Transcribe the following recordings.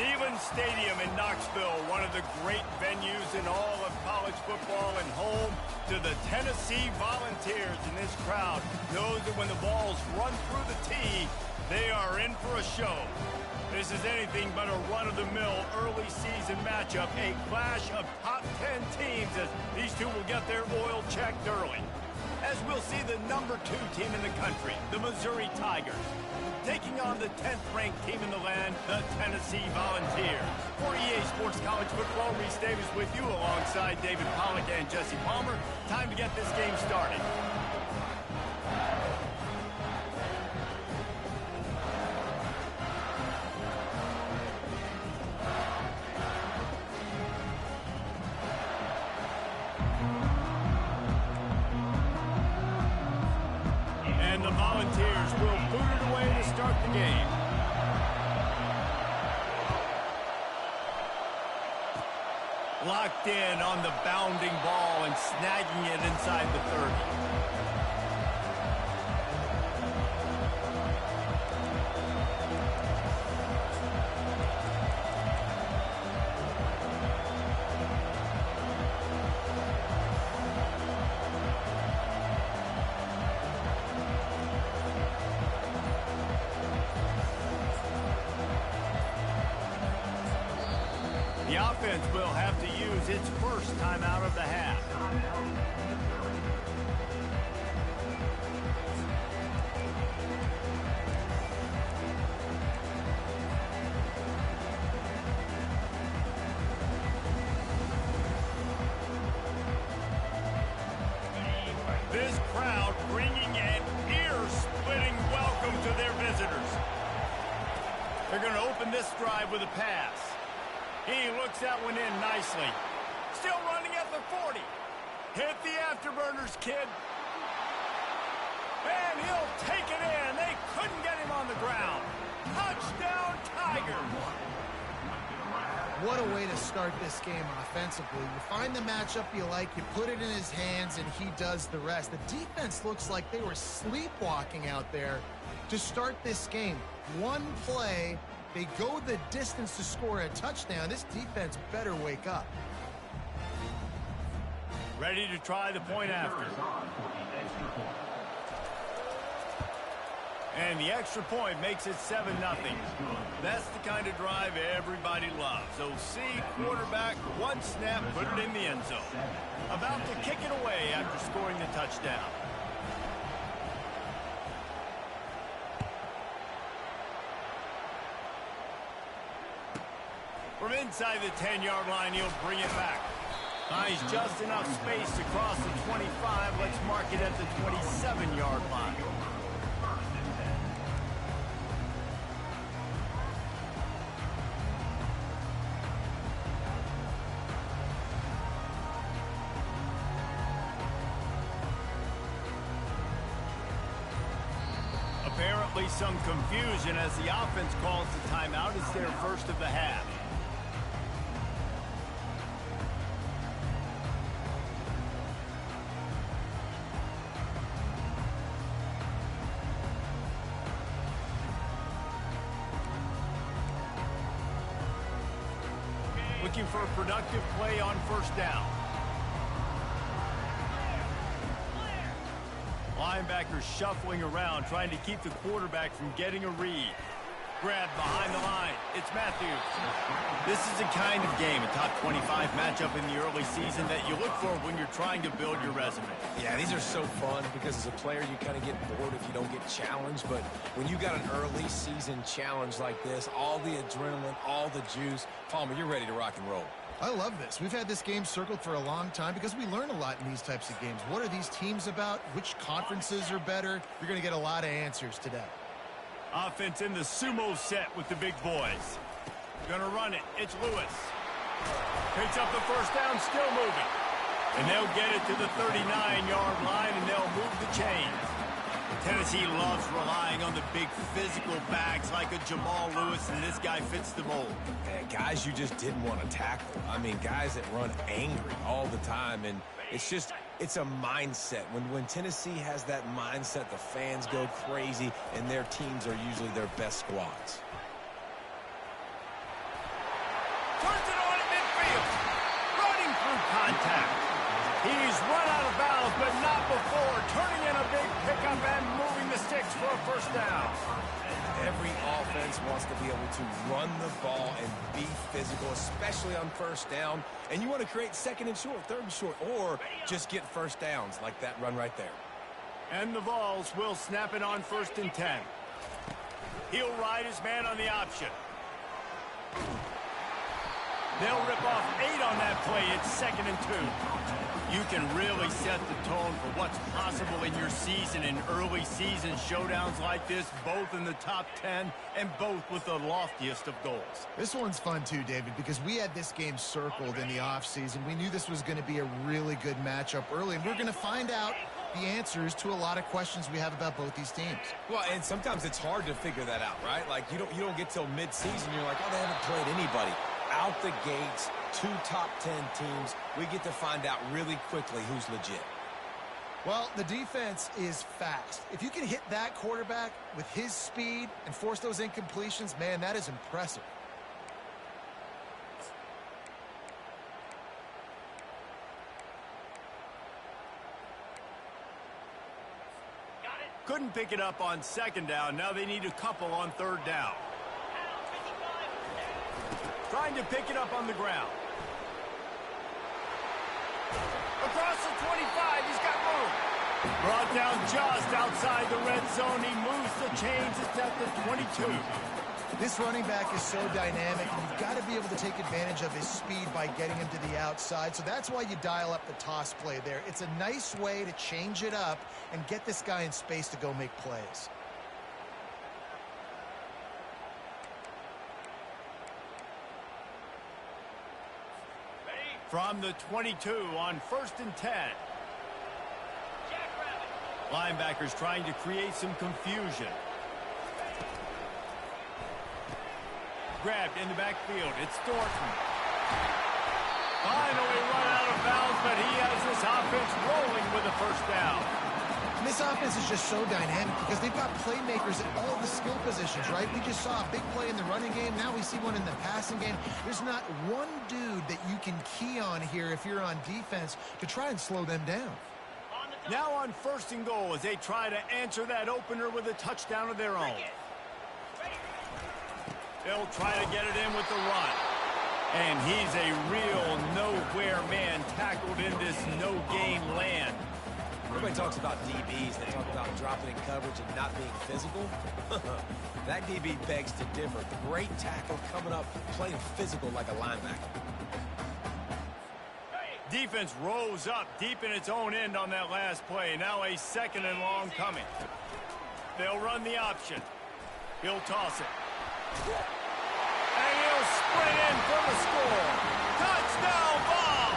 Neyland Stadium in Knoxville, one of the great venues in all of college football and home to the Tennessee Volunteers. And this crowd knows that when the balls run through the tee, they are in for a show. This is anything but a run-of-the-mill early season matchup, a clash of top 10 teams as these two will get their oil checked early. As we'll see the #2 team in the country, the Missouri Tigers, taking on the 10th-ranked team in the land, the Tennessee Volunteers. For EA Sports College Football, Reese Davis with you alongside David Pollack and Jesse Palmer. Time to get this game started. And the Volunteers will boot it away to start the game. Locked in on the bounding ball and snagging it inside the 30. The offense will have to use its first timeout of the half. This crowd bringing an ear-splitting welcome to their visitors. They're going to open this drive with a pass. He looks that one in nicely. Still running at the 40. Hit the afterburners, kid. And he'll take it in. They couldn't get him on the ground. Touchdown, Tigers. What a way to start this game offensively. You find the matchup you like, you put it in his hands, and he does the rest. The defense looks like they were sleepwalking out there to start this game. One play, they go the distance to score a touchdown. This defense better wake up. Ready to try the point after. And the extra point makes it 7-0. That's the kind of drive everybody loves. OC, quarterback, one snap, put it in the end zone. About to kick it away after scoring the touchdown. From inside the 10-yard line, he'll bring it back. Finds just enough space to cross the 25. Let's mark it at the 27-yard line. Apparently some confusion as the offense calls the timeout. It's their first of the half. Looking for a productive play on first down. Linebackers shuffling around, trying to keep the quarterback from getting a read. Grabbed behind the line. It's Matthews. This is a kind of game, a top 25 matchup in the early season that you look for when you're trying to build your resume. Yeah, these are so fun because as a player, you kind of get bored if you don't get challenged. But when you got an early season challenge like this, all the adrenaline, all the juice, Palmer, you're ready to rock and roll. I love this. We've had this game circled for a long time because we learn a lot in these types of games. What are these teams about? Which conferences are better? You're going to get a lot of answers today. Offense in the sumo set with the big boys. Gonna run it. It's Lewis. Picks up the first down, still moving. And they'll get it to the 39-yard line, and they'll move the chains. Tennessee loves relying on the big physical backs like a Jamal Lewis, and this guy fits the mold. And guys you just didn't want to tackle. I mean, guys that run angry all the time, and it's a mindset. When Tennessee has that mindset, the fans go crazy, and their teams are usually their best squads. before, turning in a big pickup and moving the sticks for a first down. Every offense wants to be able to run the ball and be physical, especially on first down. And you want to create second and short, third and short, or just get first downs like that run right there. And the Vols will snap it on 1st and 10. He'll ride his man on the option. They'll rip off 8 on that play. It's 2nd and 2. You can really set the tone for what's possible in your season in early season showdowns like this, both in the top 10 and both with the loftiest of goals. This one's fun too, David, because we had this game circled in the offseason. We knew this was going to be a really good matchup early, and we're going to find out the answers to a lot of questions we have about both these teams. Well, and sometimes it's hard to figure that out, right? Like you don't get till mid-season, you're like, oh, they haven't played anybody. Out the gates, 2 top 10 teams. We get to find out really quickly who's legit. Well, the defense is fast. If you can hit that quarterback with his speed and force those incompletions, man, that is impressive. Couldn't pick it up on 2nd down. Now they need a couple on 3rd down. Trying to pick it up on the ground. Across the 25, he's got room. Brought down just outside the red zone. He moves the chains. It's at the 22. This running back is so dynamic, and you've got to be able to take advantage of his speed by getting him to the outside. So that's why you dial up the toss play there. It's a nice way to change it up and get this guy in space to go make plays. From the 22 on 1st and 10. Linebackers trying to create some confusion. Grabbed in the backfield. It's Thornton. Finally run out of bounds, but he has this offense rolling with a first down. And this offense is just so dynamic because they've got playmakers at all the skill positions, right? We just saw a big play in the running game. Now we see one in the passing game. There's not one dude that you can key on here if you're on defense to try and slow them down. Now on 1st and goal as they try to answer that opener with a touchdown of their own. They'll try to get it in with the run. And he's a real nowhere man tackled in this no-gain land. Everybody talks about DBs. They talk about dropping in coverage and not being physical. That DB begs to differ. Great tackle coming up, playing physical like a linebacker. Defense rose up deep in its own end on that last play. Now a 2nd and long coming. They'll run the option. He'll toss it. And he'll sprint in for the score. Touchdown ball!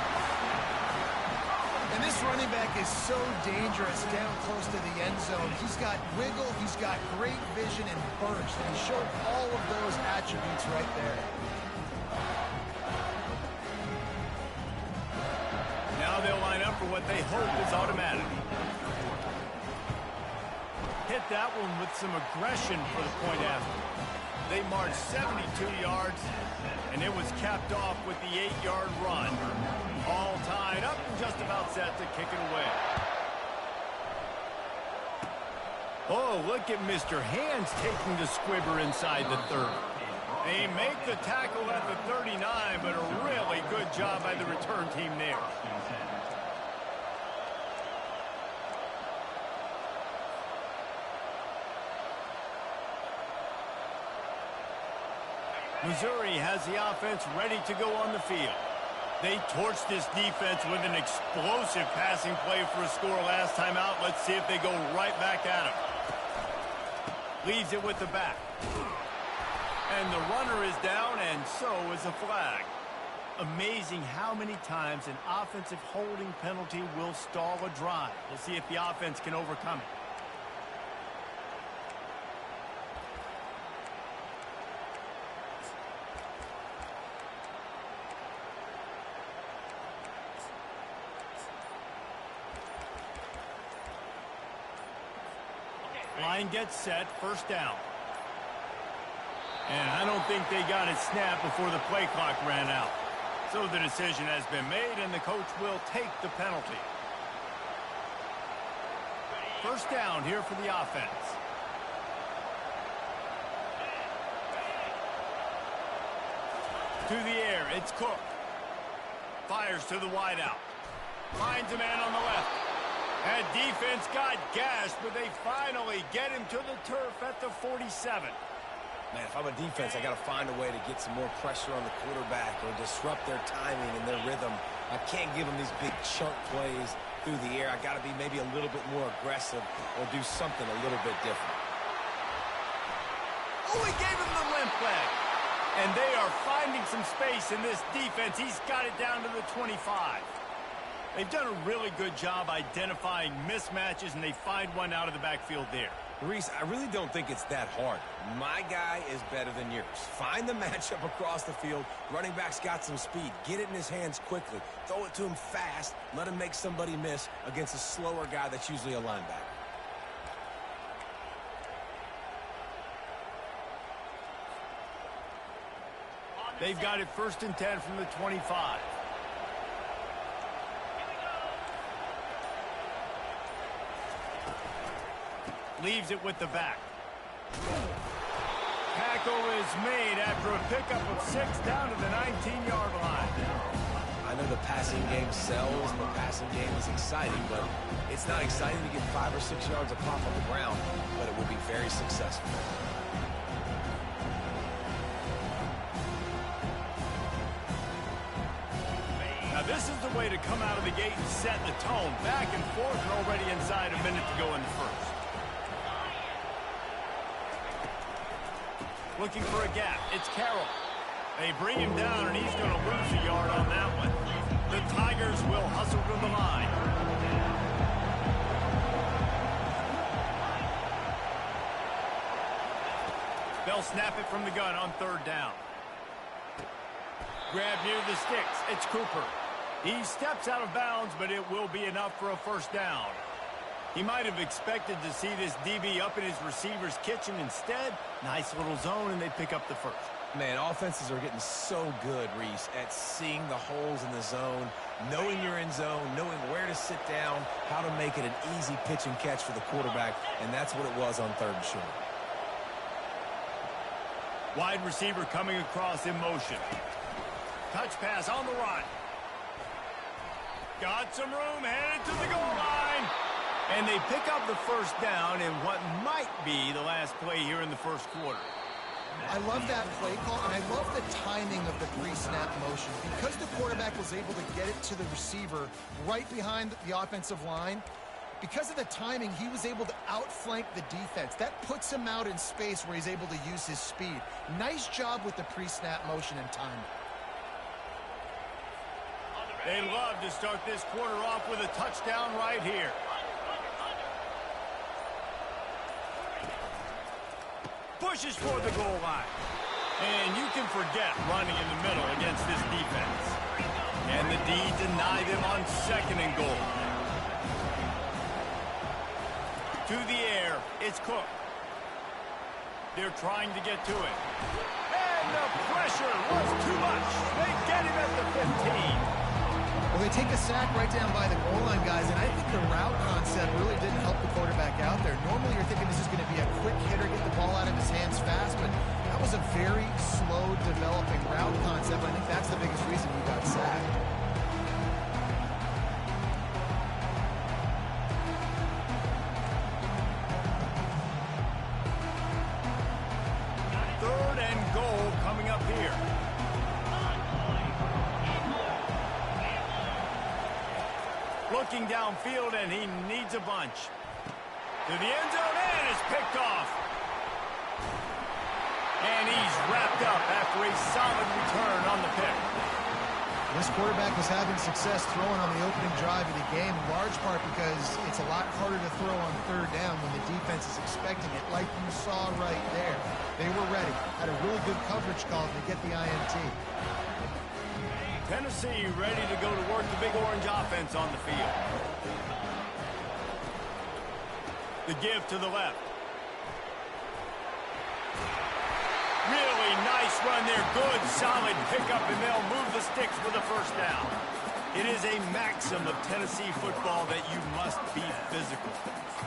And this running back is so dangerous down close to the end zone. He's got wiggle, he's got great vision and burst, and he showed all of those attributes right there. Now they'll line up for what they hope is automatic. Hit that one with some aggression for the point after. They marched 72 yards, and it was capped off with the 8-yard run. All tied up and just about set to kick it away. Oh, look at Mr. Hands taking the squibber inside the 30. They make the tackle at the 39, but a really good job by the return team there. Missouri has the offense ready to go on the field. They torched this defense with an explosive passing play for a score last time out. Let's see if they go right back at him. Leaves it with the back. And the runner is down, and so is a flag. Amazing how many times an offensive holding penalty will stall a drive. We'll see if the offense can overcome it. Line gets set, first down. And I don't think they got it snapped before the play clock ran out. So the decision has been made, and the coach will take the penalty. First down here for the offense. To the air, it's Cook. Fires to the wideout. Finds a man on the left. And defense got gashed, but they finally get him to the turf at the 47. Man, if I'm a defense, I got to find a way to get some more pressure on the quarterback or disrupt their timing and their rhythm. I can't give them these big chunk plays through the air. I got to be maybe a little bit more aggressive or do something a little bit different. Oh, he gave him the limp leg. And they are finding some space in this defense. He's got it down to the 25. They've done a really good job identifying mismatches, and they find one out of the backfield there. Reese, I really don't think it's that hard. My guy is better than yours. Find the matchup across the field. Running back's got some speed. Get it in his hands quickly. Throw it to him fast. Let him make somebody miss against a slower guy that's usually a linebacker. They've got it 1st and 10 from the 25. Leaves it with the back. Tackle is made after a pickup of 6 down to the 19-yard line. I know the passing game sells, the passing game is exciting, but it's not exciting to get 5 or 6 yards a pop on the ground, but it will be very successful. Now this is the way to come out of the gate and set the tone. Back and forth and already inside a minute to go in the first. Looking for a gap. It's Carroll. They bring him down, and he's going to lose a yard on that one. The Tigers will hustle to the line. They'll snap it from the gun on 3rd down. Grab near the sticks. It's Cooper. He steps out of bounds, but it will be enough for a 1st down. He might have expected to see this DB up in his receiver's kitchen. Instead, nice little zone, and they pick up the 1st. Man, offenses are getting so good, Reese, at seeing the holes in the zone, knowing you're in zone, knowing where to sit down, how to make it an easy pitch and catch for the quarterback, and that's what it was on 3rd and short. Wide receiver coming across in motion. Touch pass on the run. Got some room, headed to the goal line. And they pick up the 1st down in what might be the last play here in the 1st quarter. I love that play call, and I love the timing of the pre-snap motion. Because the quarterback was able to get it to the receiver right behind the offensive line, because of the timing, he was able to outflank the defense. That puts him out in space where he's able to use his speed. Nice job with the pre-snap motion and timing. They love to start this quarter off with a touchdown right here. Pushes for the goal line. And you can forget running in the middle against this defense. And the D denied them on 2nd and goal. To the air, it's Cook. They're trying to get to it. And the pressure was too much. They get him at the 15. Well, they take a sack right down by the goal line, guys, and I think the route concept really didn't help the quarterback out there. Normally, you're thinking this is going to be a quick hitter, get the ball out of his hands fast, but that was a very slow developing route concept. I think that's the biggest reason he got sacked. Third and goal coming up here. Looking downfield, and he needs a bunch. To the end zone, and is picked off. And he's wrapped up after a solid return on the pick. This quarterback was having success throwing on the opening drive of the game, in large part because it's a lot harder to throw on 3rd down when the defense is expecting it, like you saw right there. They were ready. Had a really good coverage call to get the INT. Tennessee ready to go to work the Big Orange offense on the field. The give to the left. Really nice run there. Good, solid pickup, and they'll move the sticks for the 1st down. It is a maxim of Tennessee football that you must be physical.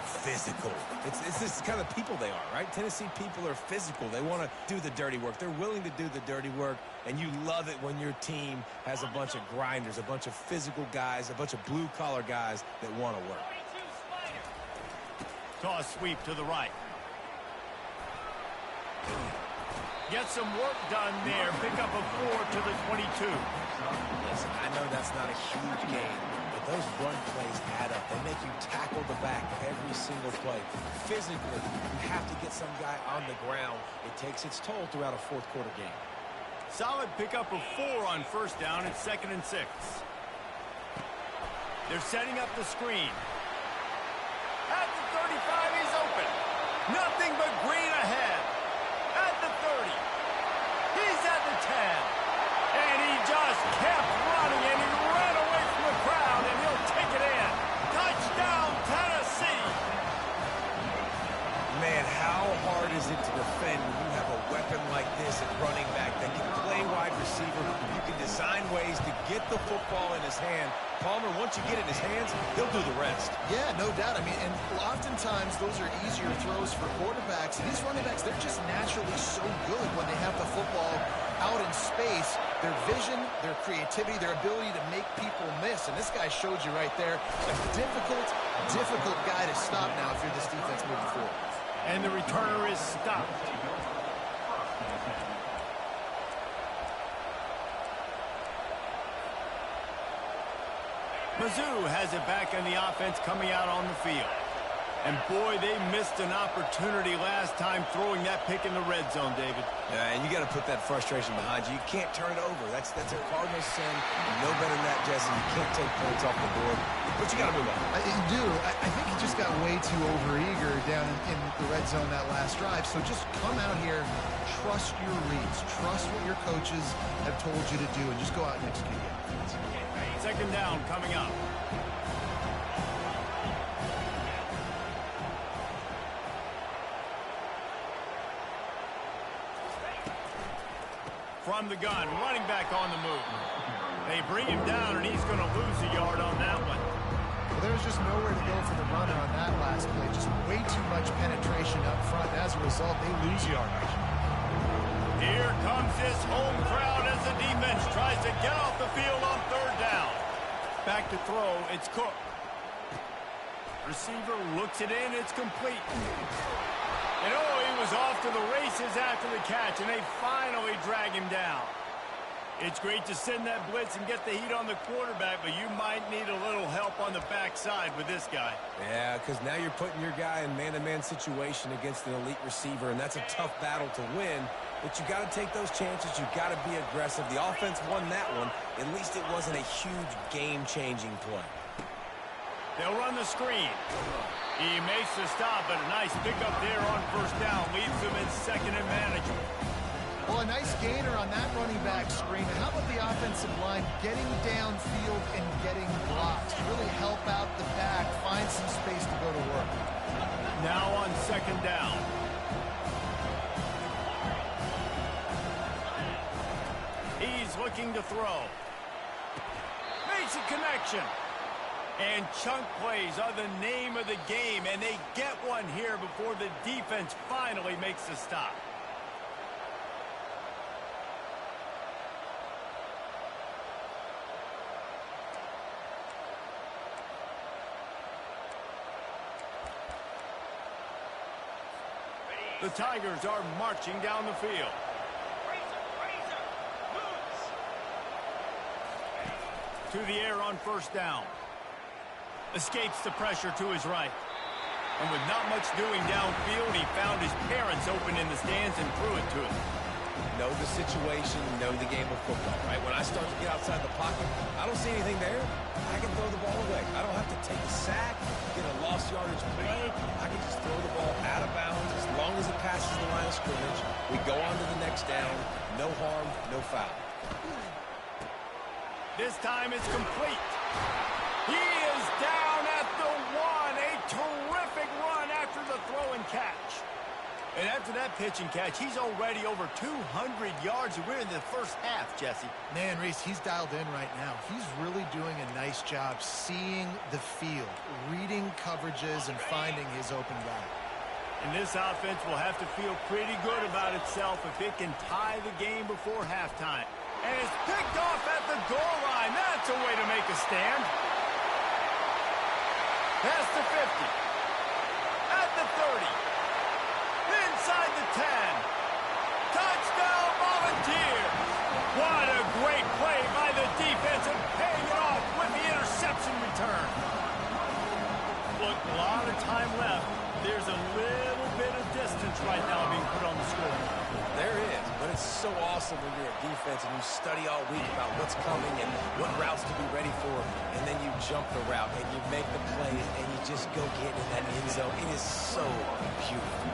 Physical. It's this kind of people they are, right? Tennessee people are physical. They want to do the dirty work. They're willing to do the dirty work, and you love it when your team has a bunch of grinders, a bunch of physical guys, a bunch of blue-collar guys that want to work. Toss sweep to the right. Get some work done there. Pick up a 4 to the 22. Listen, I know that's not a huge game, but those run plays add up. They make you tackle the back every single play. Physically, you have to get some guy on the ground. It takes its toll throughout a fourth-quarter game. Solid pickup of 4 on first down. It's 2nd and 6. They're setting up the screen. At the 35, he's open. Nothing but green ahead. At the 30. He's at the 10. And he just kept running, and he ran away from the crowd, and he'll take it in. Touchdown, Tennessee! Man, how hard is it to defend when you have a weapon like this at running back that can play wide receiver? You can design ways to get the football in his hand. Palmer, once you get it in his hands, he'll do the rest. Yeah, no doubt. I mean, and oftentimes those are easier throws for quarterbacks. And these running backs, they're just naturally so good when they have the football out in space. Their vision, their creativity, their ability to make people miss. And this guy showed you right there, a difficult guy to stop now if you're this defense moving forward. And the returner is stopped. Mizzou has it back in the offense coming out on the field. And boy, they missed an opportunity last time throwing that pick in the red zone, David. Yeah, and you got to put that frustration behind you. You can't turn it over. That's a Cardinals sin. You know better than that, Jesse. You can't take points off the board. But you got to move on. You do. I think he just got way too overeager down in the red zone that last drive. So just come out here, trust your reads, trust what your coaches have told you to do, and just go out and execute it. 2nd down coming up. From the gun, running back on the move. They bring him down, and he's going to lose a yard on that one. Well, there's just nowhere to go for the runner on that last play. Just way too much penetration up front. As a result, they lose yardage. Here comes this home crowd as the defense tries to get off the field on 3rd down. Back to throw, it's Cook. Receiver looks it in, it's complete. And oh, he was off to the races after the catch, and they finally drag him down. It's great to send that blitz and get the heat on the quarterback, but you might need a little help on the backside with this guy. Yeah, because now you're putting your guy in man-to-man situation against an elite receiver, and that's a tough battle to win. But you got to take those chances. You got to be aggressive. The offense won that one. At least it wasn't a huge game-changing play. They'll run the screen. He makes the stop, but a nice pickup there on 1st down. Leaves him in 2nd and manageable. Well, a nice gainer on that running back screen. And how about the offensive line getting downfield and getting blocks to really help out the back, find some space to go to work. Now on 2nd down. He's looking to throw. Makes a connection. And chunk plays are the name of the game, and they get one here before the defense finally makes the stop. The Tigers are marching down the field. To the air on 1st down. Escapes the pressure to his right. And with not much doing downfield, he found his parents open in the stands and threw it to him. Know the situation, know the game of football, right? When I start to get outside the pocket, I don't see anything there. I can throw the ball away. I don't have to take a sack, get a lost yardage play. I can just throw the ball out of bounds as long as it passes the line of scrimmage. We go on to the next down. No harm, no foul. This time it's complete. He is down at the 1. A terrific run after the throw and catch. And after that pitch and catch, he's already over 200 yards. We're in the first half, Jesse. Man, Reese, he's dialed in right now. He's really doing a nice job seeing the field, reading coverages, and finding his open guy. And this offense will have to feel pretty good about itself if it can tie the game before halftime. And it's picked off at the goal line. That's a way to make a stand. Past the 50. At the 30. Inside the 10. Touchdown, Volunteers. What a great play by the defense and paying it off with the interception return. Look, a lot of time left. There's a little bit of distance right now being put on the scoreboard. There is, but it's so awesome when you're a defense and you study all week about what's coming and what routes to be ready for, and then you jump the route and you make the play and you just go get in that end zone. It is so beautiful.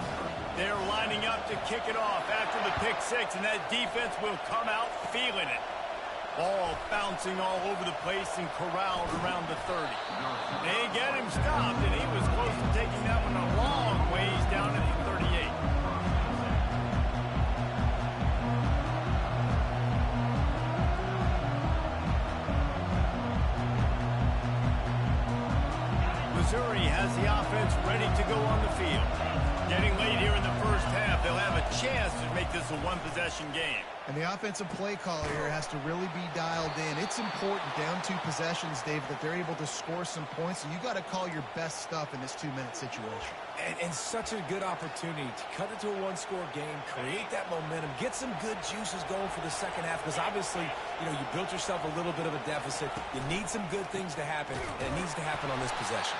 They're lining up to kick it off after the pick six, and that defense will come out feeling it. Ball bouncing all over the place and corralled around the 30. They get him stopped, and he was close to taking that one a long ways down at the 38. Missouri has the offense ready to go on the field. Getting late here in the first half, they'll have a chance to make this a one-possession game. And the offensive play caller here has to really be dialed in. It's important down 2 possessions, David, that they're able to score some points, and you got to call your best stuff in this 2-minute situation. And such a good opportunity to cut it to a one-score game, create that momentum, get some good juices going for the second half, because obviously, you know, you built yourself a little bit of a deficit. You need some good things to happen, and it needs to happen on this possession.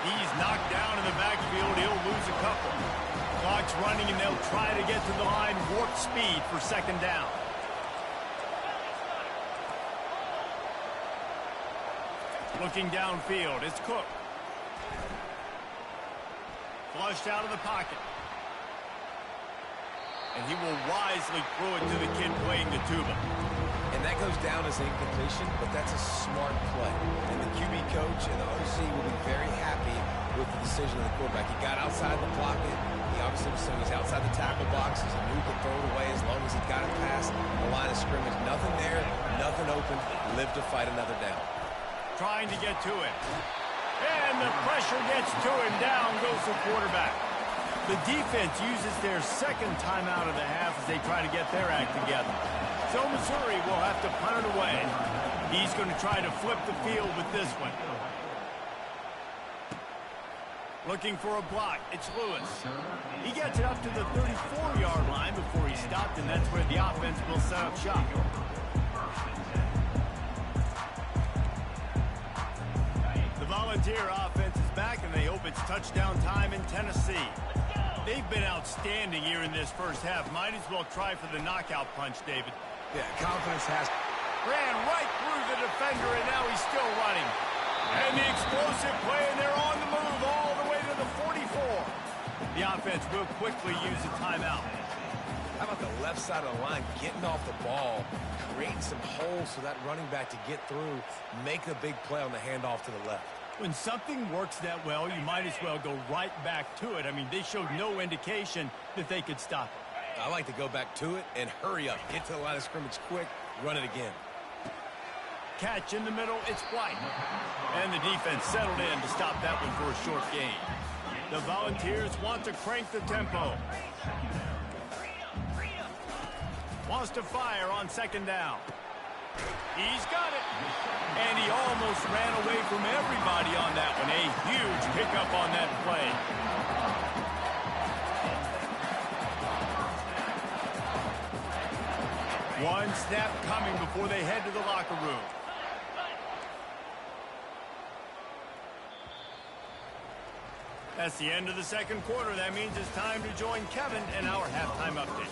He's knocked down in the backfield. He'll lose a couple. Clock's running, and they'll try to get to the line warp speed for second down. Looking downfield, it's Cook. Flushed out of the pocket. And he will wisely throw it to the kid playing the tuba. And that goes down as incompletion, but that's a smart play. And the QB coach and the OC will be very happy with the decision of the quarterback. He got outside the pocket. He obviously was he's outside the tackle box. He knew to throw it away as long as he got it past the line of scrimmage. Nothing there, nothing open. Live to fight another down. Trying to get to it. And the pressure gets to him. Down goes the quarterback. The defense uses their second timeout of the half as they try to get their act together. So Missouri will have to punt it away. He's going to try to flip the field with this one. Looking for a block. It's Lewis. He gets it up to the 34-yard line before he stopped, and that's where the offense will set up shop. The Volunteer offense is back, and they hope it's touchdown time in Tennessee. They've been outstanding here in this first half. Might as well try for the knockout punch, David. Yeah, confidence has. Ran right through the defender, and now he's still running. And the explosive play, and they're on the move all the way to the 44. The offense will quickly use a timeout. How about the left side of the line getting off the ball, creating some holes for that running back to get through, make a big play on the handoff to the left. When something works that well, you might as well go right back to it. I mean, they showed no indication that they could stop it. I like to go back to it and hurry up. Get to the line of scrimmage quick, run it again. Catch in the middle, it's White. And the defense settled in to stop that one for a short gain. The Volunteers want to crank the tempo. Wants to fire on second down. He's got it. And he almost ran away from everybody on that one. A huge pickup on that play. One snap coming before they head to the locker room. That's the end of the second quarter. That means it's time to join Kevin in our halftime update.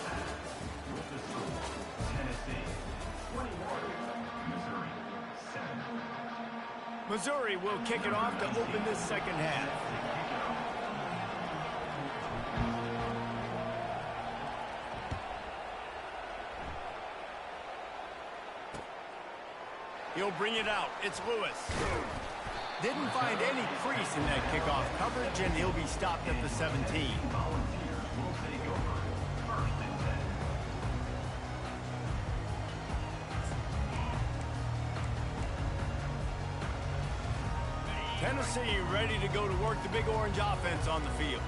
Missouri will kick it off to open this second half. He'll bring it out. It's Lewis. Didn't find any crease in that kickoff coverage, and he'll be stopped at the 17. will take over 1st and 10. Tennessee ready to go to work the Big Orange offense on the field.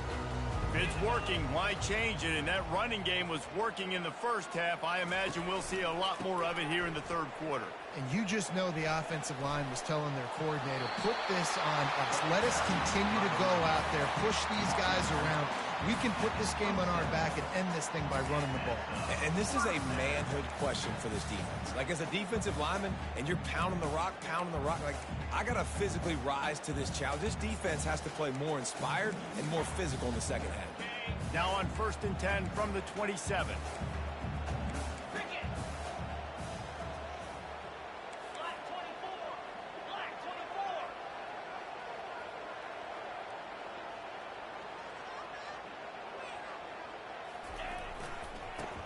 If it's working, why change it? And that running game was working in the first half. I imagine we'll see a lot more of it here in the third quarter. And you just know the offensive line was telling their coordinator, put this on us. Let us continue to go out there, push these guys around. We can put this game on our back and end this thing by running the ball. And this is a manhood question for this defense. Like, as a defensive lineman, and you're pounding the rock, like, I got to physically rise to this challenge. This defense has to play more inspired and more physical in the second half. Now on 1st and 10 from the 27.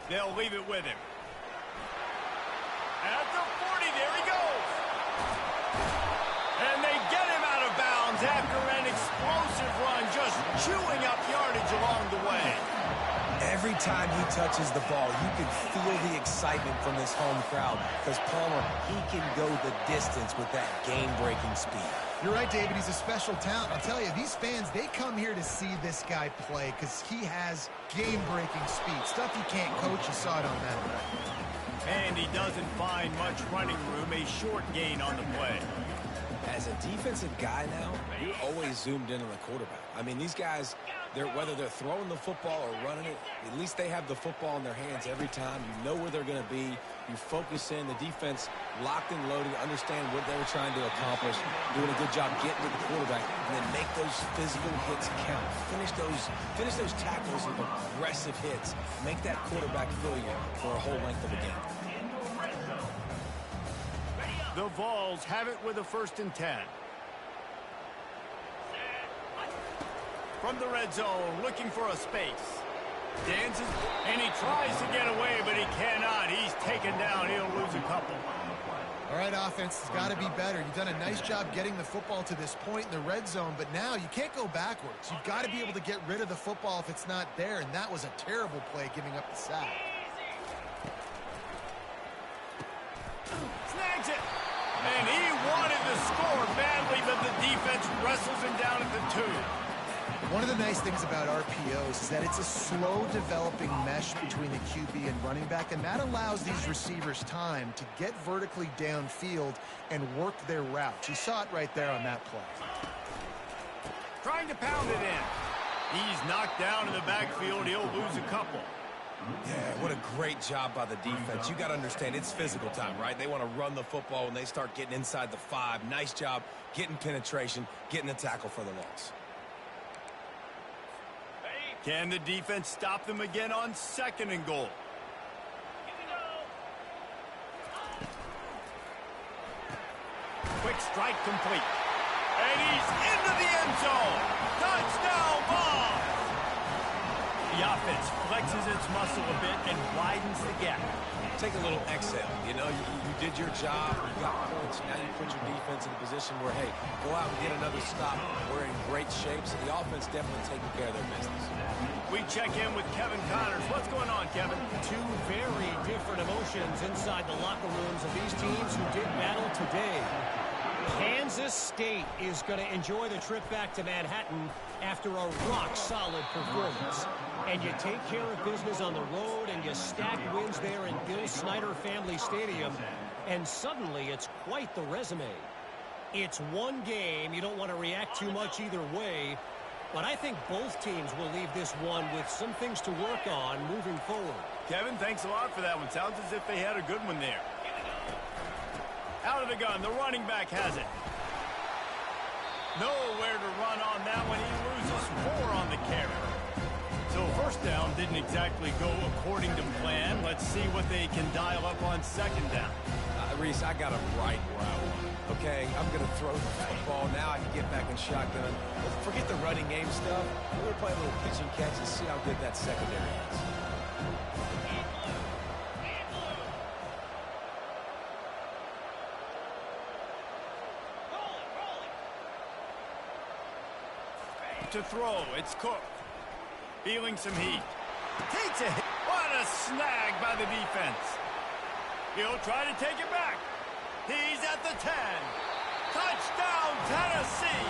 They'll leave it with him. At the 40, there he goes. And they get him out of bounds after an explosive run, just chewing up yardage along the way. Every time he touches the ball, you can feel the excitement from this home crowd because Palmer, he can go the distance with that game-breaking speed. You're right, David. He's a special talent. I'll tell you, these fans, they come here to see this guy play because he has game-breaking speed. Stuff you can't coach. You saw it on that night. And he doesn't find much running room. A short gain on the play. As a defensive guy now, you're always zoomed in on the quarterback. I mean, these guys, whether they're throwing the football or running it, at least they have the football in their hands every time. You know where they're going to be. You focus in. The defense locked and loaded, understand what they were trying to accomplish, doing a good job getting to the quarterback, and then make those physical hits count. Finish those tackles with aggressive hits. Make that quarterback feel you for a whole length of a game. The Vols have it with a 1st and 10. From the red zone, looking for a space. Dances, and he tries to get away, but he cannot. He's taken down. He'll lose a couple. All right, offense has got to be better. You've done a nice job getting the football to this point in the red zone, but now you can't go backwards. You've got to be able to get rid of the football if it's not there, and that was a terrible play giving up the sack. Snags it. And he wanted to score badly, but the defense wrestles him down at the 2. One of the nice things about RPOs is that it's a slow-developing mesh between the QB and running back, and that allows these receivers time to get vertically downfield and work their routes. You saw it right there on that play. Trying to pound it in. He's knocked down in the backfield. He'll lose a couple. Yeah, what a great job by the defense. You got to understand, it's physical time, right? They want to run the football when they start getting inside the 5. Nice job getting penetration, getting the tackle for the loss. Can the defense stop them again on 2nd and goal? Quick strike complete. And he's into the end zone. Touchdown ball. The offense flexes its muscle a bit and widens the gap. Take a little exhale. You know, you did your job. You got points. Now you put your defense in a position where, hey, go out and get another stop. We're in great shape, so the offense definitely taking care of their business. We check in with Kevin Connors. What's going on, Kevin? Two very different emotions inside the locker rooms of these teams who did battle today. Kansas State is going to enjoy the trip back to Manhattan after a rock-solid performance. And you take care of business on the road and you stack wins there in Bill Snyder Family Stadium, and suddenly it's quite the resume. It's one game. You don't want to react too much either way, but I think both teams will leave this one with some things to work on moving forward. Kevin, thanks a lot for that one. Sounds as if they had a good one there. Out of the gun, the running back has it. Nowhere to run on that one. He loses 4 on the carry. So 1st down didn't exactly go according to plan. Let's see what they can dial up on 2nd down. Reese, I got him right where I want. Okay, I'm going to throw the football. Now I can get back in shotgun. Forget the running game stuff. We're going to play a little pitch and catch and see how good that secondary is. To throw, it's Cook. Feeling some heat. Takes a hit. What a snag by the defense. He'll try to take it back. He's at the 10. Touchdown, Tennessee.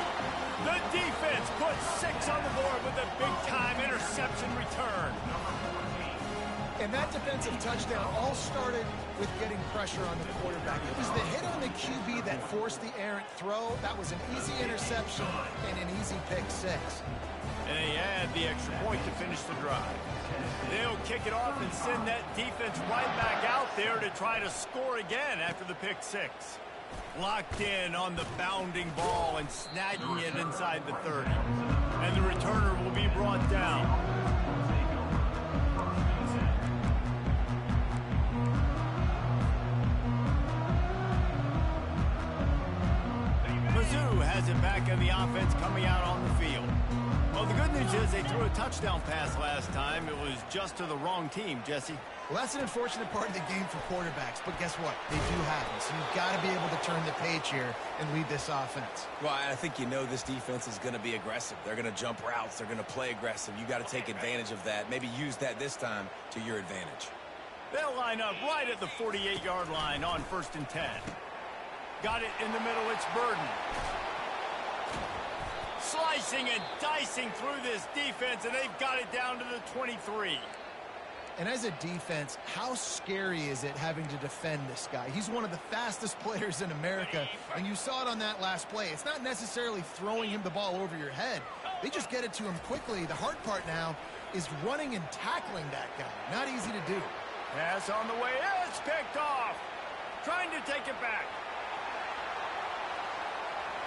The defense puts 6 on the board with a big-time interception return. And that defensive touchdown all started with getting pressure on the quarterback. It was the hit on the QB that forced the errant throw. That was an easy interception and an easy pick 6. And they add the extra point to finish the drive. They'll kick it off and send that defense right back out there to try to score again after the pick 6. Locked in on the bounding ball and snagging it inside the 30. And the returner will be brought down. MIZZ has it back on the offense coming out on the field. Well, the good news is they threw a touchdown pass last time. It was just to the wrong team, Jesse. Well, that's an unfortunate part of the game for quarterbacks, but guess what? They do happen, so you've got to be able to turn the page here and lead this offense. Well, I think you know this defense is going to be aggressive. They're going to jump routes. They're going to play aggressive. You got to take advantage of that. Maybe use that this time to your advantage. They'll line up right at the 48-yard line on 1st and 10. Got it in the middle. It's Burden. Slicing and dicing through this defense, and they've got it down to the 23. And as a defense, how scary is it having to defend this guy? He's one of the fastest players in America, and you saw it on that last play. It's not necessarily throwing him the ball over your head. They just get it to him quickly. The hard part now is running and tackling that guy. Not easy to do. Pass on the way. It's picked off. Trying to take it back.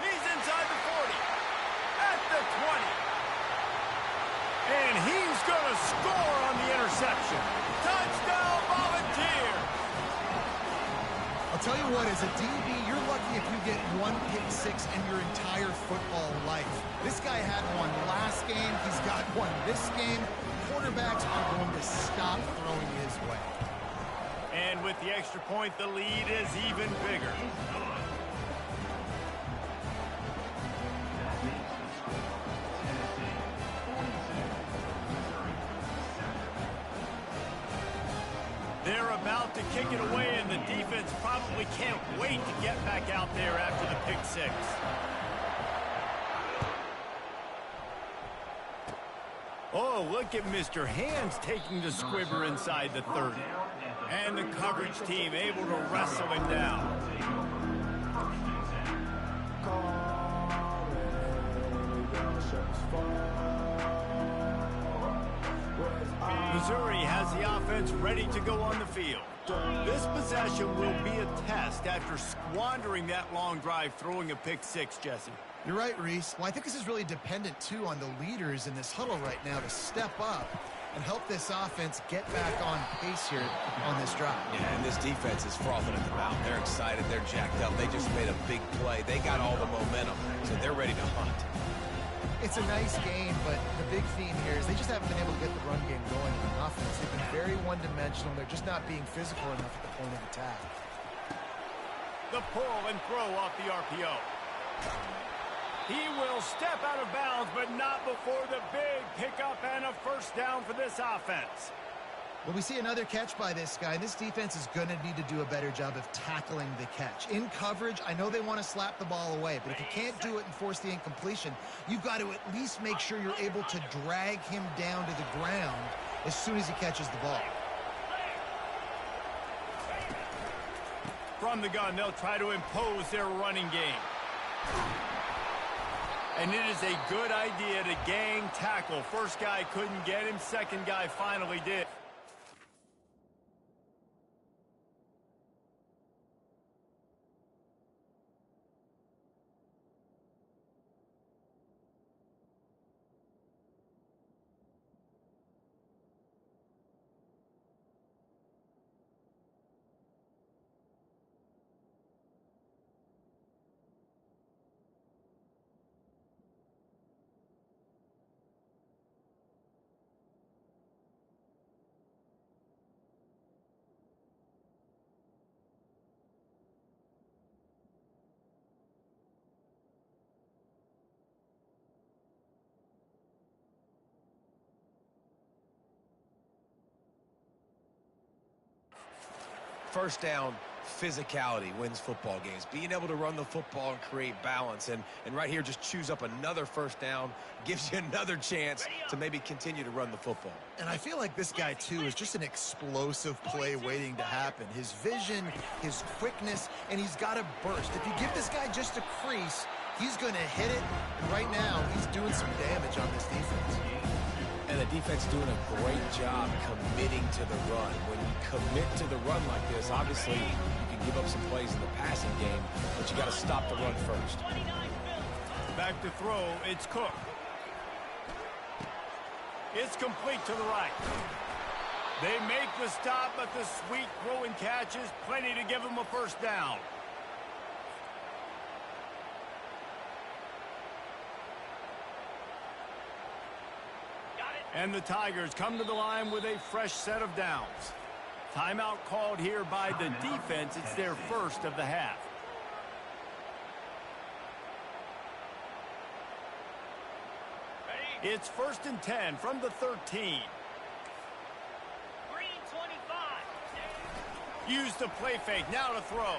He's inside the 40. At the 20. And he's going to score on the interception. Touchdown, Volunteer. I'll tell you what, as a DB, you're lucky if you get one pick 6 in your entire football life. This guy had one last game. He's got one this game. Quarterbacks are going to stop throwing his way. And with the extra point, the lead is even bigger. They're about to kick it away, and the defense probably can't wait to get back out there after the pick 6. Oh, look at Mr. Hands taking the squibber inside the 30. And the coverage team able to wrestle him down. Missouri has the offense ready to go on the field. This possession will be a test after squandering that long drive throwing a pick 6, Jesse. You're right, Reese. Well, I think this is really dependent, too, on the leaders in this huddle right now to step up and help this offense get back on pace here on this drive. Yeah, and this defense is frothing at the mouth. They're excited. They're jacked up. They just made a big play. They got all the momentum, so they're ready to hunt. It's a nice game, but the big theme here is they just haven't been able to get the run game going in offense. They've been very one-dimensional. They're just not being physical enough at the point of attack. The pull and throw off the RPO. He will step out of bounds, but not before the big pickup and a first down for this offense. Well, we see another catch by this guy. This defense is going to need to do a better job of tackling the catch. In coverage, I know they want to slap the ball away, but if you can't do it and force the incompletion, you've got to at least make sure you're able to drag him down to the ground as soon as he catches the ball. From the gun, they'll try to impose their running game. And it is a good idea to gang tackle. First guy couldn't get him. Second guy finally did. First down, physicality wins football games. Being able to run the football and create balance. And right here, just choose up another first down, gives you another chance to maybe continue to run the football. And I feel like this guy, too, is just an explosive play waiting to happen. His vision, his quickness, and he's got a burst. If you give this guy just a crease, he's going to hit it. And right now, he's doing some damage on this defense. And the defense doing a great job committing to the run. When you commit to the run like this, obviously you can give up some plays in the passing game, but you got to stop the run first. Back to throw, it's Cook. It's complete to the right. They make the stop, but the sweet throw and catch is plenty to give them a first down. And the Tigers come to the line with a fresh set of downs. Timeout called here by the defense. It's their first of the half. It's 1st and 10 from the 13. Green 25. Use the play fake. Now to throw.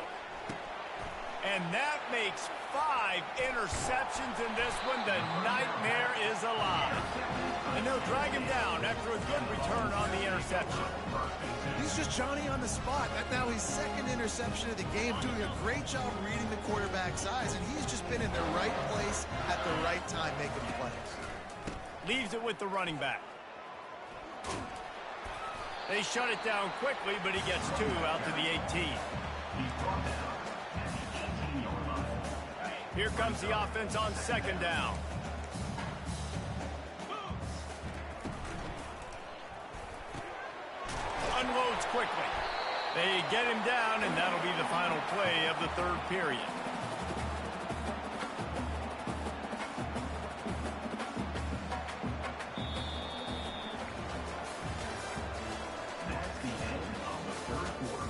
And that makes 5 interceptions in this one. The nightmare is alive. And they'll drag him down after a good return on the interception. He's just Johnny on the spot. That's now his second interception of the game, doing a great job reading the quarterback's eyes, and he's just been in the right place at the right time making plays. Leaves it with the running back. They shut it down quickly, but he gets 2 out to the 18. Here comes the offense on 2nd down. Unloads quickly. They get him down, and that'll be the final play of the 3rd period. That's the end of the 3rd quarter.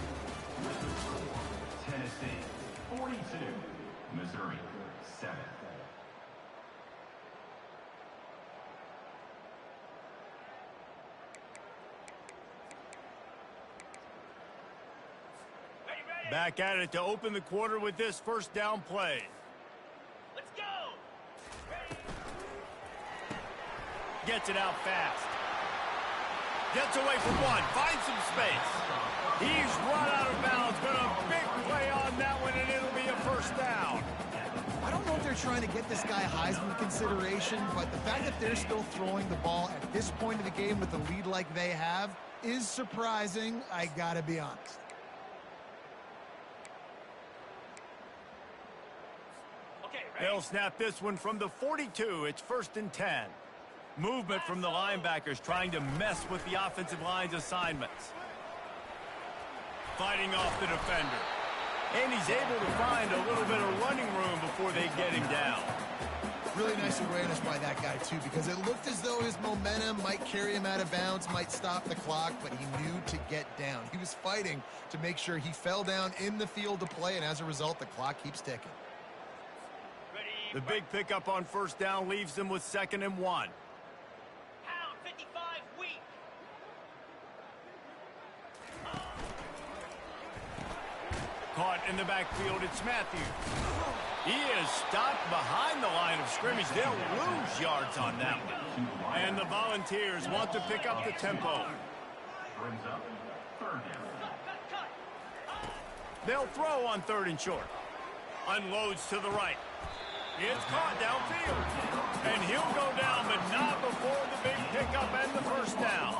With the score, Tennessee 42, Missouri 7. Back at it to open the quarter with this 1st down play. Let's go. Gets it out fast. Gets away from one. Finds some space. He's run out of bounds. Got a big play on that one, and it'll be a 1st down. I don't know if they're trying to get this guy Heisman consideration, but the fact that they're still throwing the ball at this point of the game with the lead like they have is surprising, I gotta be honest. They'll snap this one from the 42. It's 1st and 10. Movement from the linebackers trying to mess with the offensive line's assignments. Fighting off the defender. And he's able to find a little bit of running room before they get him down. Really nice awareness by that guy, too, because it looked as though his momentum might carry him out of bounds, might stop the clock, but he knew to get down. He was fighting to make sure he fell down in the field to play, and as a result, the clock keeps ticking. The big pickup on 1st down leaves them with 2nd and 1. Pound 55 weak. Caught in the backfield, it's Matthews. He is stopped behind the line of scrimmage. They'll lose yards on that one. And the Volunteers want to pick up the tempo. Brings up 3rd down. They'll throw on 3rd and short. Unloads to the right. It's caught downfield. And he'll go down, but not before the big pickup and the 1st down.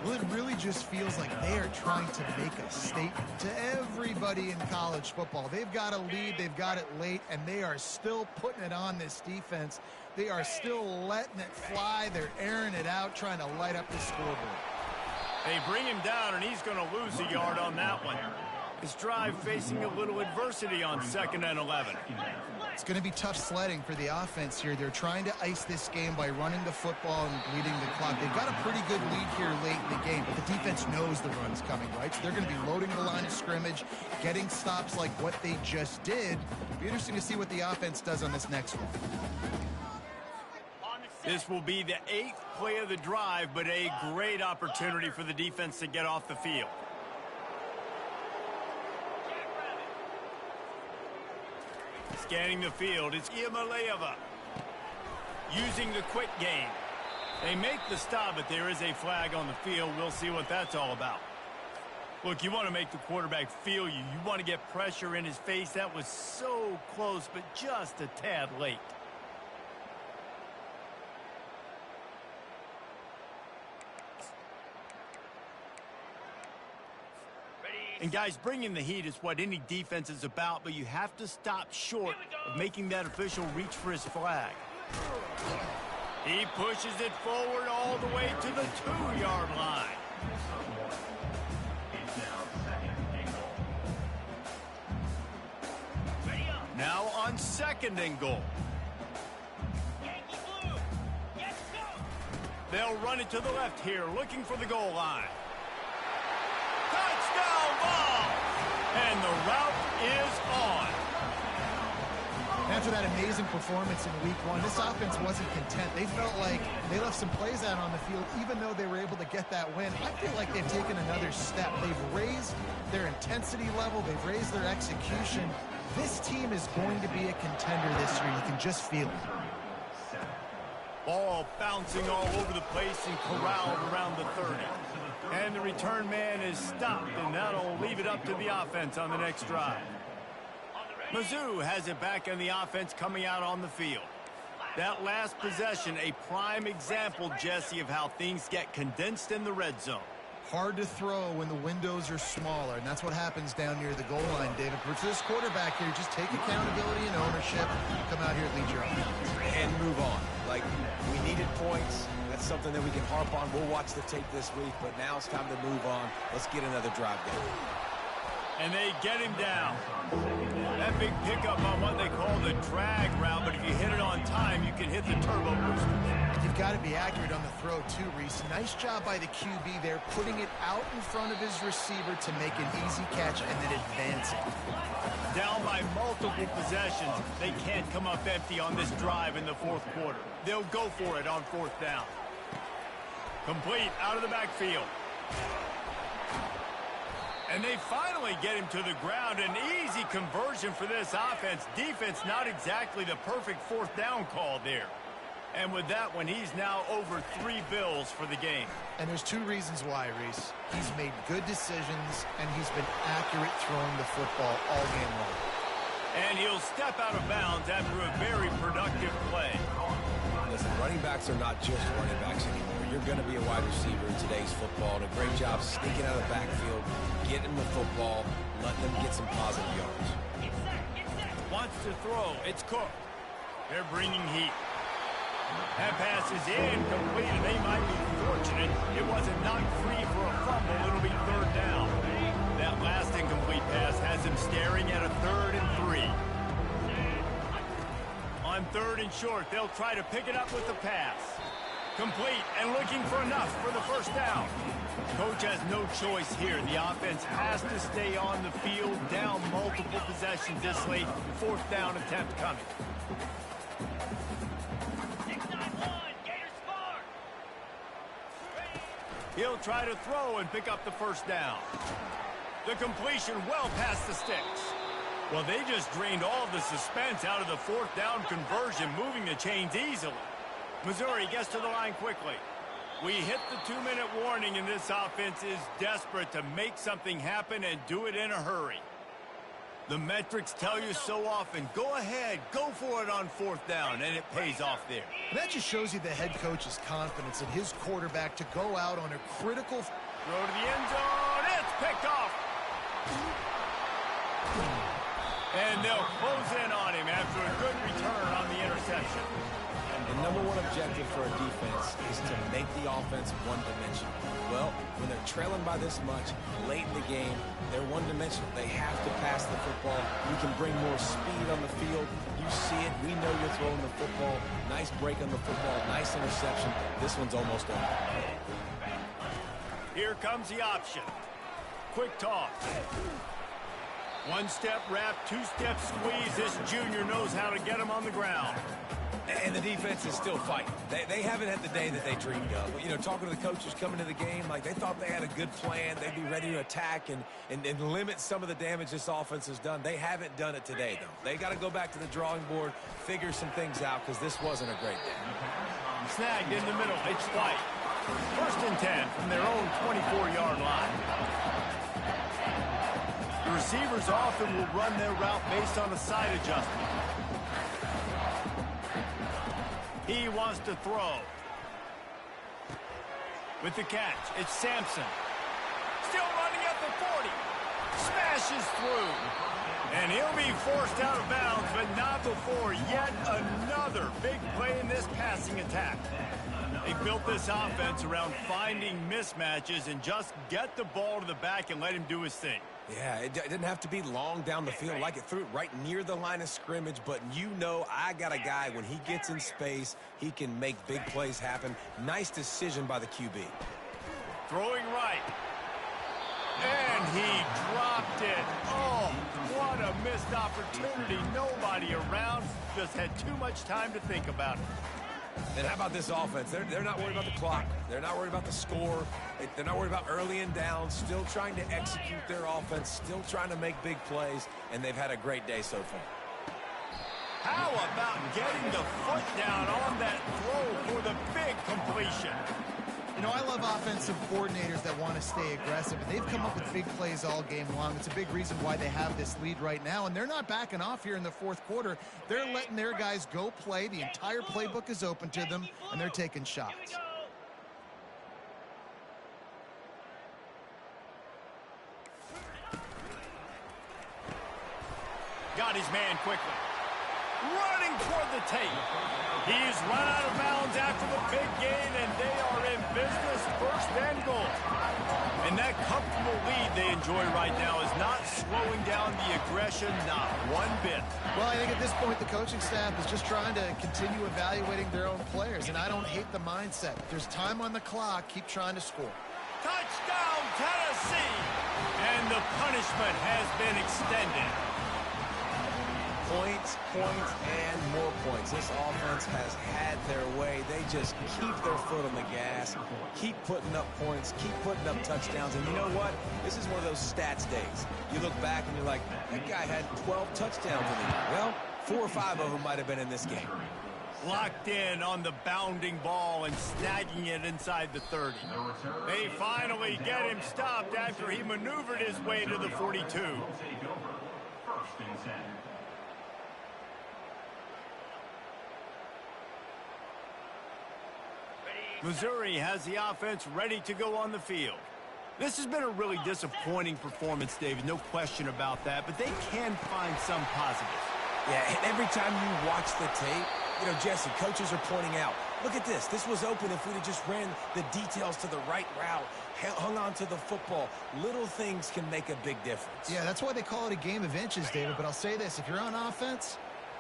Well, it really just feels like they are trying to make a statement to everybody in college football. They've got a lead, they've got it late, and they are still putting it on this defense. They are still letting it fly. They're airing it out, trying to light up the scoreboard. They bring him down, and he's going to lose a yard on that one. His drive facing a little adversity on 2nd and 11. It's going to be tough sledding for the offense here. They're trying to ice this game by running the football and bleeding the clock. They've got a pretty good lead here late in the game, but the defense knows the run's coming, right? So they're going to be loading the line of scrimmage, getting stops like what they just did. It'll be interesting to see what the offense does on this next one. This will be the 8th play of the drive, but a great opportunity for the defense to get off the field. Scanning the field, it's Iamaleava. Using the quick game. They make the stop, but there is a flag on the field. We'll see what that's all about. Look, you want to make the quarterback feel you. You want to get pressure in his face. That was so close, but just a tad late. And guys, bringing the heat is what any defense is about, but you have to stop short of making that official reach for his flag. He pushes it forward all the way to the 2-yard line. Now on 2nd and goal. They'll run it to the left here, looking for the goal line. Touchdown ball! And the route is on. After that amazing performance in week 1, this offense wasn't content. They felt like they left some plays out on the field, even though they were able to get that win. I feel like they've taken another step. They've raised their intensity level. They've raised their execution. This team is going to be a contender this year. You can just feel it. Ball bouncing all over the place and corralled around the 30. And the return man is stopped, and that'll leave it up to the offense on the next drive. MIZZ has it back in the offense coming out on the field. That last possession, a prime example, Jesse, of how things get condensed in the red zone. Hard to throw when the windows are smaller, and that's what happens down near the goal line, David. For this quarterback here, just take accountability and ownership. Come out here and lead your offense. And move on. Like, we needed points. That's something that we can harp on. We'll watch the tape this week, but now it's time to move on. Let's get another drive going. And they get him down. That big pickup on what they call the drag route, but if you hit it on time, you can hit the turbo booster. You've got to be accurate on the throw, too, Reese. Nice job by the QB there, putting it out in front of his receiver to make an easy catch and then advancing. Down by multiple possessions, they can't come up empty on this drive in the 4th quarter. They'll go for it on 4th down. Complete out of the backfield. And they finally get him to the ground. An easy conversion for this offense. Defense, not exactly the perfect 4th down call there. And with that one, he's now over 3 bills for the game. And there's 2 reasons why, Reese. He's made good decisions, and he's been accurate throwing the football all game long. And he'll step out of bounds after a very productive play. Listen, running backs are not just running backs anymore. You're going to be a wide receiver in today's football. And a great job sneaking out of the backfield, getting the football, letting them get some positive yards. Wants to throw. It's Cook. They're bringing heat. That pass is incomplete, and they might be fortunate it wasn't knocked free for a fumble. It'll be 3rd down. That last incomplete pass has him staring at a 3rd and 3. On 3rd and short, they'll try to pick it up with the pass. Complete and looking for enough for the 1st down. Coach has no choice here. The offense has to stay on the field, down multiple possessions this late. 4th down attempt coming. He'll try to throw and pick up the 1st down. The completion well past the sticks. Well, they just drained all of the suspense out of the 4th down conversion, moving the chains easily. Missouri gets to the line quickly. We hit the 2-minute warning, and this offense is desperate to make something happen and do it in a hurry. The metrics tell you so often, go ahead, go for it on 4th down, and it pays off there. That just shows you the head coach's confidence in his quarterback to go out on a critical throw to the end zone. It's picked off. And they'll close in on him after a good return on the interception. The number 1 objective for a defense is to make the offense one-dimensional. Well, when they're trailing by this much late in the game, they're one-dimensional. They have to pass the football. You can bring more speed on the field. You see it. We know you're throwing the football. Nice break on the football. Nice interception. This one's almost over. Here comes the option. Quick toss. 1-step wrap, 2-step squeeze. This junior knows how to get him on the ground. And the defense is still fighting. They haven't had the day that they dreamed of. You know, talking to the coaches coming to the game, like they thought they had a good plan. They'd be ready to attack and limit some of the damage this offense has done. They haven't done it today, though. They got to go back to the drawing board, figure some things out, because this wasn't a great day. Snagged in the middle. It's White. 1st and 10 from their own 24-yard line. The receivers often will run their route based on a side adjustment. He wants to throw. With the catch, it's Sampson. Still running at the 40. Smashes through. And he'll be forced out of bounds, but not before yet another big play in this passing attack. They built this offense around finding mismatches and just get the ball to the back and let him do his thing. Yeah, it didn't have to be long down the field. Like it threw it right near the line of scrimmage, but you know I got a guy, when he gets in space, he can make big plays happen. Nice decision by the QB. Throwing right. And he dropped it. Oh, what a missed opportunity. Nobody around. Just had too much time to think about it. And how about this offense? They're not worried about the clock. They're not worried about the score. They're not worried about early and down. Still trying to execute their offense. Still trying to make big plays. And they've had a great day so far. How about getting the foot down on that throw for the big completion? You know, I love offensive coordinators that want to stay aggressive. And they've come up with big plays all game long. It's a big reason why they have this lead right now. And they're not backing off here in the 4th quarter. They're letting their guys go play. The entire playbook is open to them, and they're taking shots. Got his man quickly. Running toward the tape. He's run out of bounds after the big gain, and they are in business, 1st and goal. And that comfortable lead they enjoy right now is not slowing down the aggression, not one bit. Well, I think at this point the coaching staff is just trying to continue evaluating their own players, and I don't hate the mindset. If there's time on the clock, keep trying to score. Touchdown, Tennessee! And the punishment has been extended. Points, and more points. This offense has had their way. They just keep their foot on the gas, keep putting up points, keep putting up touchdowns. And you know what? This is one of those stats days. You look back and you're like, that guy had 12 touchdowns in the year. Well, 4 or 5 of them might have been in this game. Locked in on the bounding ball and snagging it inside the 30. They finally get him stopped after he maneuvered his way to the 42. 1st and 10. Missouri has the offense ready to go on the field. This has been a really disappointing performance, David, no question about that, but they can find some positives. Yeah, and every time you watch the tape, you know, Jesse, coaches are pointing out, look at this. This was open if we'd have just ran the details to the right route, hung on to the football. Little things can make a big difference. Yeah, that's why they call it a game of inches, David. But I'll say this, if you're on offense,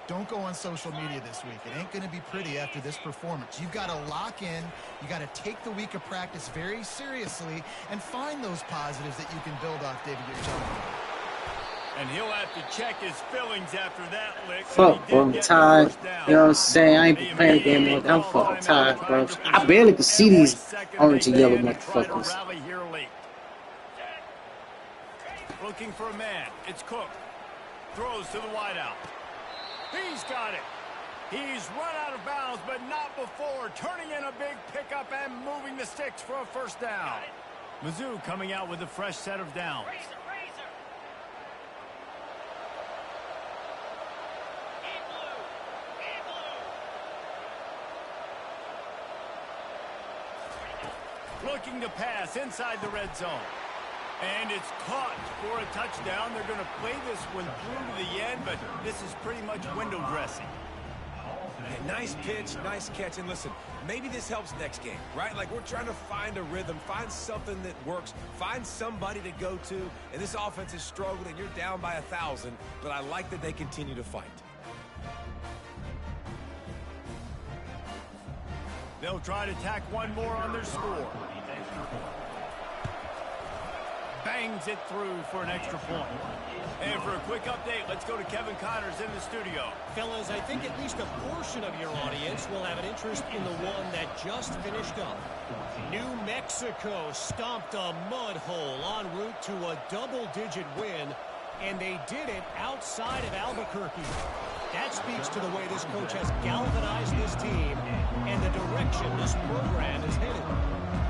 don't go on social media this week. It ain't going to be pretty after this performance. You've got to lock in. You got to take the week of practice very seriously and find those positives that you can build off, David, you're telling me. And he'll have to check his feelings after that lick. Fuck, bro, I'm tired. You know what I'm saying? I ain't been playing the game all day. I'm fucking tired, bro. I barely can see these orange and yellow motherfuckers. Looking for a man. It's Cook. Throws to the wideout. He's got it. He's run out of bounds, but not before. Turning in a big pickup and moving the sticks for a 1st down. Mizzou coming out with a fresh set of downs. Looking to pass inside the red zone. And it's caught for a touchdown. They're going to play this one through to the end, but this is pretty much window dressing. Yeah, nice pitch, nice catch. And listen, maybe this helps next game, right? Like we're trying to find a rhythm, find something that works, find somebody to go to. And this offense is struggling. You're down by 1,000, but I like that they continue to fight. They'll try to tack one more on their score. bangs it through for an extra point. And for a quick update, let's go to Kevin Connors in the studio. Fellas, I think at least a portion of your audience will have an interest in the one that just finished up. New Mexico stomped a mud hole en route to a double-digit win, and they did it outside of Albuquerque. That speaks to the way this coach has galvanized this team and the direction this program is headed.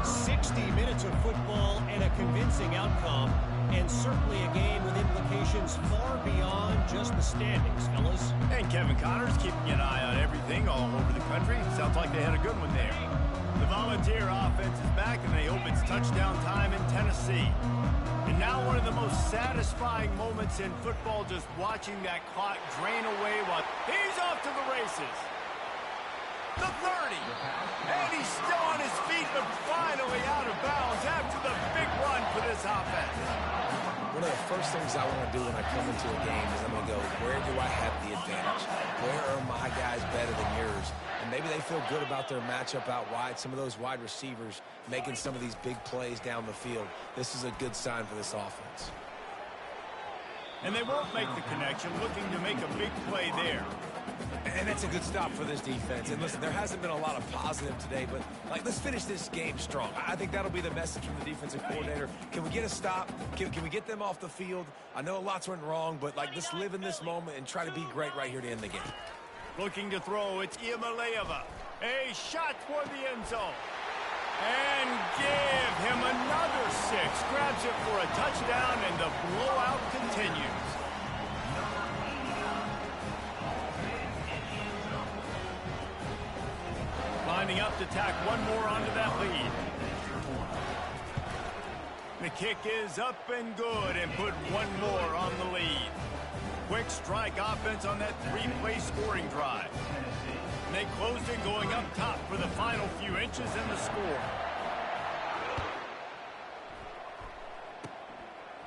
60 minutes of football and a convincing outcome, and certainly a game with implications far beyond just the standings, fellas. And Kevin Connors keeping an eye on everything all over the country. Sounds like they had a good one there. The Volunteer offense is back, and they hope it's touchdown time in Tennessee. And now one of the most satisfying moments in football, just watching that clock drain away while he's off to the races. The 30. And he's still on his feet, but finally out of bounds after the big run for this offense. One of the first things I want to do when I come into a game is I'm going to go, where do I have the advantage? Where are my guys better than yours? And maybe they feel good about their matchup out wide. Some of those wide receivers making some of these big plays down the field. This is a good sign for this offense. And they won't make the connection, looking to make a big play there. And that's a good stop for this defense. And listen, there hasn't been a lot of positive today, but let's finish this game strong. I think that'll be the message from the defensive coordinator. Can we get a stop? Can we get them off the field? I know lots went wrong, but let's live in this moment and try to be great right here to end the game. Looking to throw, it's Iamaleava. A shot toward the end zone. And give him another 6. Grabs it for a touchdown, and the blowout continues. Lining up to tack one more onto that lead. The kick is up and good, and put one more on the lead. Quick strike offense on that 3-play scoring drive. And they closed it going up top for the final few inches in the score.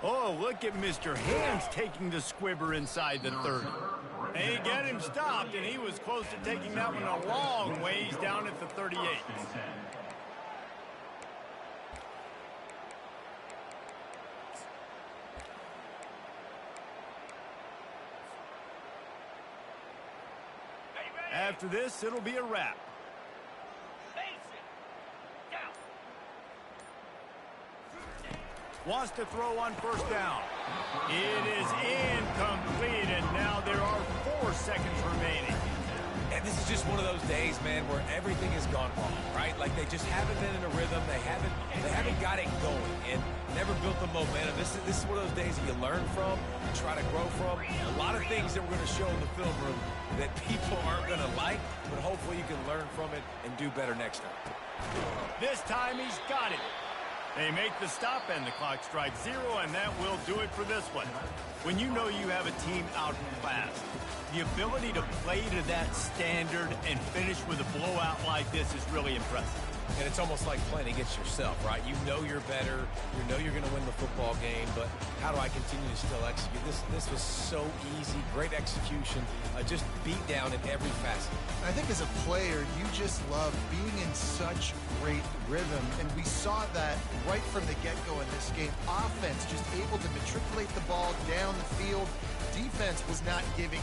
Oh, look at Mr. Hands taking the squibber inside the 30. They get him stopped, and he was close to taking that one a long ways down at the 38. After this, it'll be a wrap. Wants to throw on first down. It is incomplete, and now there are 4 seconds remaining. And this is just one of those days, man, where everything has gone wrong, right? Like they just haven't been in a rhythm. They haven't got it going and never built the momentum. This is one of those days that you learn from, you try to grow from. A lot of things that we're going to show in the film room that people aren't going to like, but hopefully you can learn from it and do better next time. This time he's got it. They make the stop, and the clock strikes 0, and that will do it for this one. When you know you have a team outclassed, the ability to play to that standard and finish with a blowout like this is really impressive. And it's almost like playing against yourself, right? You know you're better. You know you're going to win the football game, but how do I continue to still execute? This was so easy. Great execution. Just beat down in every facet. I think as a player, you just love being in such great rhythm, and we saw that right from the get-go in this game. Offense just able to matriculate the ball down the field. Defense was not giving